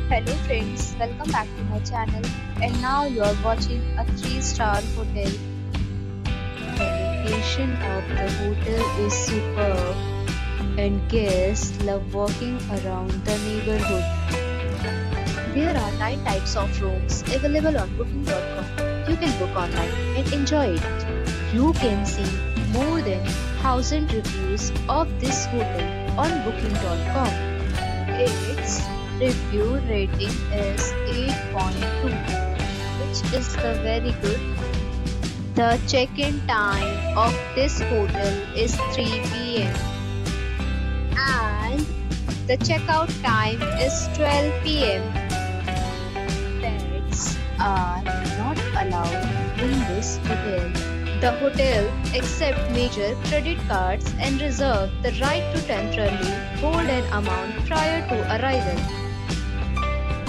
Hello friends, welcome back to my channel, and now you are watching a 3-star hotel. The location of the hotel is superb and guests love walking around the neighborhood. There are 9 types of rooms available on booking.com. You can book online and enjoy it. You can see more than 1000 reviews of this hotel on booking.com. Its review rating is 8.2, which is the very good. The check-in time of this hotel is 3 p.m. and the checkout time is 12 p.m. Pets are not allowed in this hotel. The hotel accepts major credit cards and reserves the right to temporarily hold an amount prior to arrival.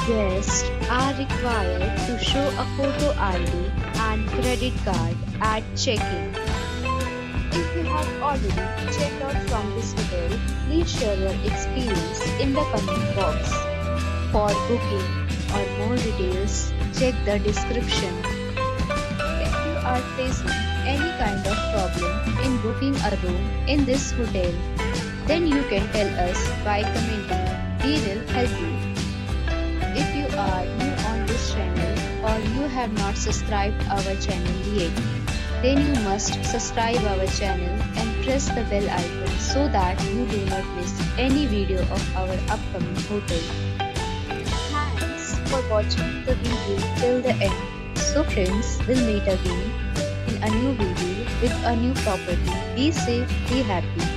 Guests are required to show a photo ID and credit card at check-in. If you have already checked out from this hotel, please share your experience in the comment box. For booking or more details, check the description. If you are facing any kind of problem in booking a room in this hotel, then you can tell us by commenting. We will help you. If you are new on this channel or you have not subscribed our channel yet, then you must subscribe our channel and press the bell icon so that you do not miss any video of our upcoming hotel. Thanks for watching the video till the end. So friends, we'll meet again in a new video with a new property. Be safe, be happy.